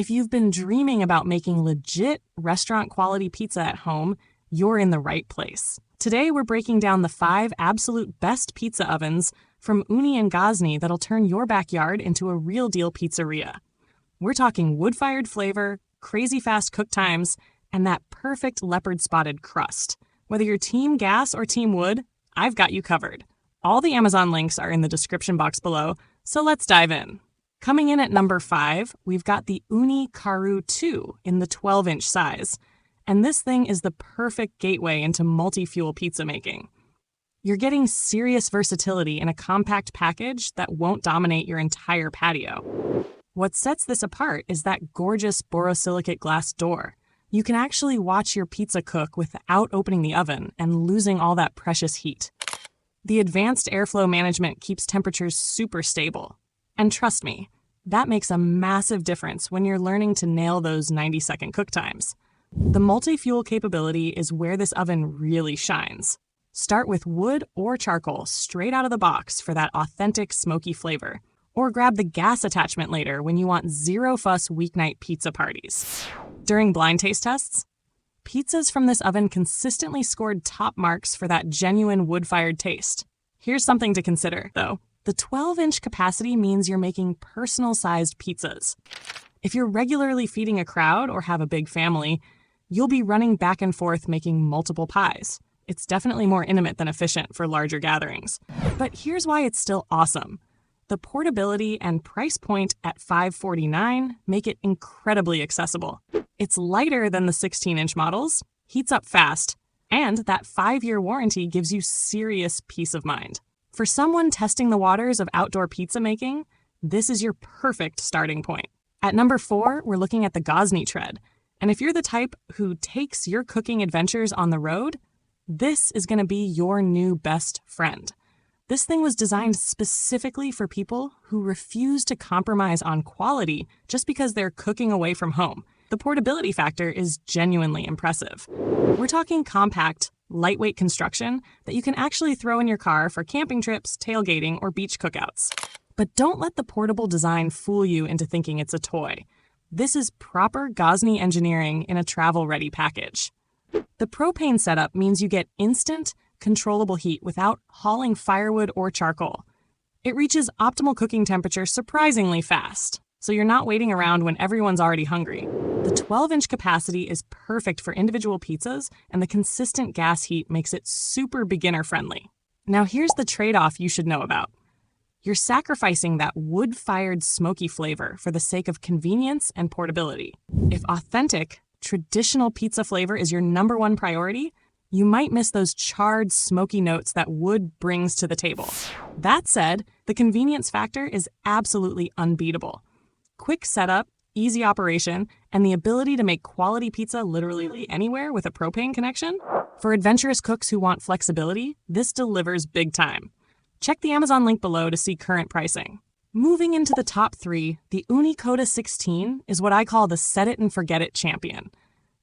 If you've been dreaming about making legit restaurant-quality pizza at home, you're in the right place. Today, we're breaking down the 5 absolute best pizza ovens from Ooni and Gozney that'll turn your backyard into a real-deal pizzeria. We're talking wood-fired flavor, crazy fast cook times, and that perfect leopard-spotted crust. Whether you're team gas or team wood, I've got you covered. All the Amazon links are in the description box below, so let's dive in. Coming in at number 5, we've got the Ooni Karu 2 in the 12-inch size. And this thing is the perfect gateway into multi-fuel pizza making. You're getting serious versatility in a compact package that won't dominate your entire patio. What sets this apart is that gorgeous borosilicate glass door. You can actually watch your pizza cook without opening the oven and losing all that precious heat. The advanced airflow management keeps temperatures super stable. And trust me, that makes a massive difference when you're learning to nail those 90-second cook times. The multi-fuel capability is where this oven really shines. Start with wood or charcoal straight out of the box for that authentic smoky flavor. Or grab the gas attachment later when you want zero-fuss weeknight pizza parties. During blind taste tests, pizzas from this oven consistently scored top marks for that genuine wood-fired taste. Here's something to consider, though. The 12-inch capacity means you're making personal-sized pizzas. If you're regularly feeding a crowd or have a big family, you'll be running back and forth making multiple pies. It's definitely more intimate than efficient for larger gatherings. But here's why it's still awesome. The portability and price point at $5.49 make it incredibly accessible. It's lighter than the 16-inch models, heats up fast, and that 5-year warranty gives you serious peace of mind. For someone testing the waters of outdoor pizza making, this is your perfect starting point. At number 4, we're looking at the Gozney tread. And if you're the type who takes your cooking adventures on the road, this is going to be your new best friend. This thing was designed specifically for people who refuse to compromise on quality just because they're cooking away from home. The portability factor is genuinely impressive. We're talking compact, lightweight construction that you can actually throw in your car for camping trips, tailgating, or beach cookouts. But don't let the portable design fool you into thinking it's a toy. This is proper Gozney engineering in a travel-ready package. The propane setup means you get instant, controllable heat without hauling firewood or charcoal. It reaches optimal cooking temperature surprisingly fast, so you're not waiting around when everyone's already hungry. The 12-inch capacity is perfect for individual pizzas, and the consistent gas heat makes it super beginner-friendly. Now here's the trade-off you should know about. You're sacrificing that wood-fired smoky flavor for the sake of convenience and portability. If authentic, traditional pizza flavor is your number one priority, you might miss those charred, smoky notes that wood brings to the table. That said, the convenience factor is absolutely unbeatable. Quick setup, easy operation, and the ability to make quality pizza literally anywhere with a propane connection? For adventurous cooks who want flexibility, this delivers big time. Check the Amazon link below to see current pricing. Moving into the top 3, the Ooni Coda 16 is what I call the set-it-and-forget-it champion.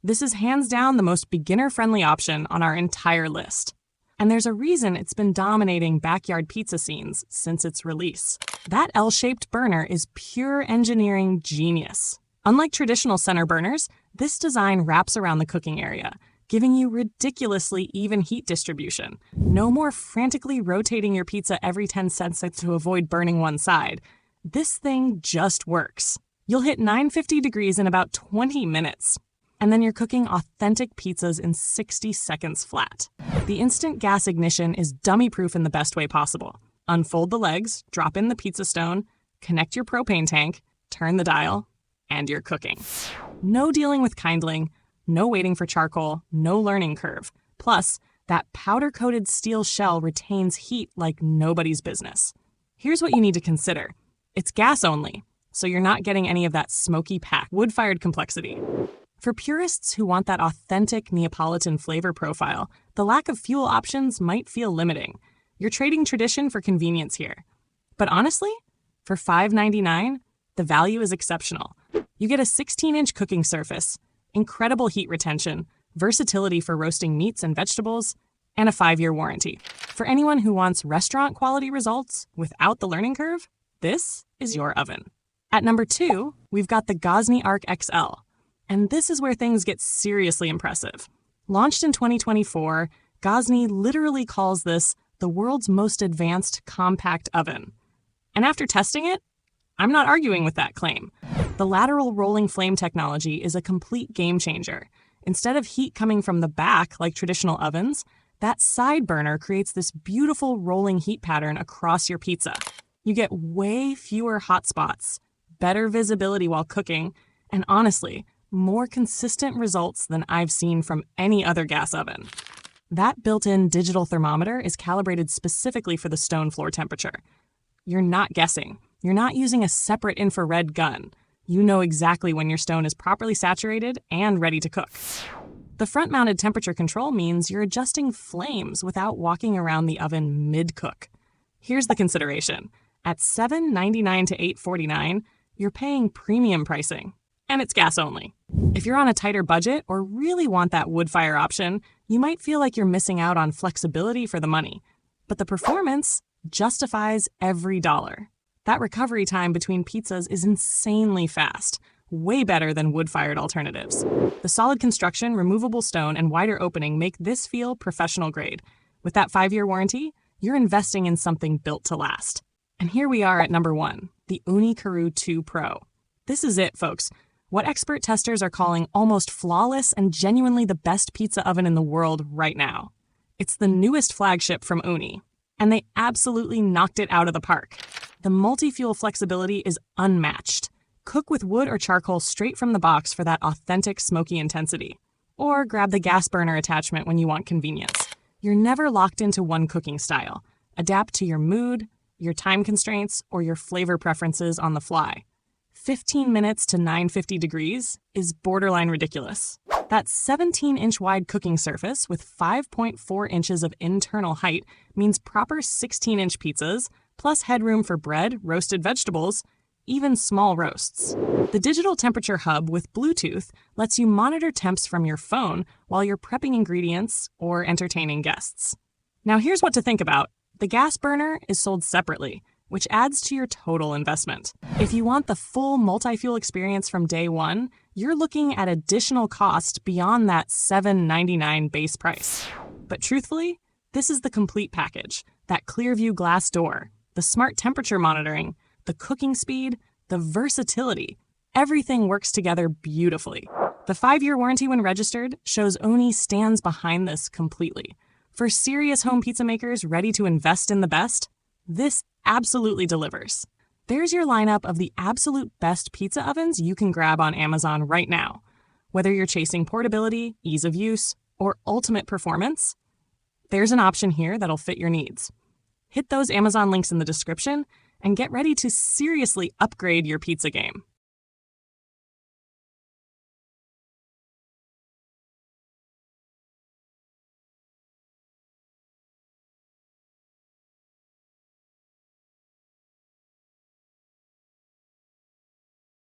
This is hands down the most beginner-friendly option on our entire list. And there's a reason it's been dominating backyard pizza scenes since its release. That L-shaped burner is pure engineering genius. Unlike traditional center burners, this design wraps around the cooking area, giving you ridiculously even heat distribution. No more frantically rotating your pizza every 10 seconds to avoid burning one side. This thing just works. You'll hit 950 degrees in about 20 minutes. And then you're cooking authentic pizzas in 60 seconds flat. The instant gas ignition is dummy-proof in the best way possible. Unfold the legs, drop in the pizza stone, connect your propane tank, turn the dial, and you're cooking. No dealing with kindling, no waiting for charcoal, no learning curve. Plus, that powder-coated steel shell retains heat like nobody's business. Here's what you need to consider. It's gas only, so you're not getting any of that smoky pack, wood-fired complexity. For purists who want that authentic Neapolitan flavor profile, the lack of fuel options might feel limiting. You're trading tradition for convenience here. But honestly, for $5.99, the value is exceptional. You get a 16-inch cooking surface, incredible heat retention, versatility for roasting meats and vegetables, and a 5-year warranty. For anyone who wants restaurant-quality results without the learning curve, this is your oven. At number 2, we've got the Gozney Arc XL. And this is where things get seriously impressive. Launched in 2024, Gozney literally calls this the world's most advanced compact oven. And after testing it, I'm not arguing with that claim. The lateral rolling flame technology is a complete game changer. Instead of heat coming from the back like traditional ovens, that side burner creates this beautiful rolling heat pattern across your pizza. You get way fewer hot spots, better visibility while cooking, and honestly, more consistent results than I've seen from any other gas oven. That built-in digital thermometer is calibrated specifically for the stone floor temperature. You're not guessing. You're not using a separate infrared gun. You know exactly when your stone is properly saturated and ready to cook. The front-mounted temperature control means you're adjusting flames without walking around the oven mid-cook. Here's the consideration. At $7.99 to $8.49, you're paying premium pricing. And it's gas only. If you're on a tighter budget or really want that wood fire option, you might feel like you're missing out on flexibility for the money. But the performance justifies every dollar. That recovery time between pizzas is insanely fast, way better than wood-fired alternatives. The solid construction, removable stone, and wider opening make this feel professional grade. With that 5-year warranty, you're investing in something built to last. And here we are at number 1, the Ooni Karu 2 Pro. This is it, folks. What expert testers are calling almost flawless and genuinely the best pizza oven in the world right now. It's the newest flagship from Ooni, and they absolutely knocked it out of the park. The multi-fuel flexibility is unmatched. Cook with wood or charcoal straight from the box for that authentic smoky intensity. Or grab the gas burner attachment when you want convenience. You're never locked into one cooking style. Adapt to your mood, your time constraints, or your flavor preferences on the fly. 15 minutes to 950 degrees is borderline ridiculous. That 17-inch wide cooking surface with 5.4 inches of internal height means proper 16-inch pizzas, plus headroom for bread, roasted vegetables, even small roasts. The digital temperature hub with Bluetooth lets you monitor temps from your phone while you're prepping ingredients or entertaining guests. Now here's what to think about. The gas burner is sold separately, which adds to your total investment. If you want the full multi-fuel experience from day one, you're looking at additional cost beyond that $7.99 base price. But truthfully, this is the complete package. That Clearview glass door, the smart temperature monitoring, the cooking speed, the versatility. Everything works together beautifully. The 5-year warranty when registered shows Ooni stands behind this completely. For serious home pizza makers ready to invest in the best, this absolutely delivers. There's your lineup of the absolute best pizza ovens you can grab on Amazon right now. Whether you're chasing portability, ease of use, or ultimate performance, there's an option here that'll fit your needs. Hit those Amazon links in the description and get ready to seriously upgrade your pizza game.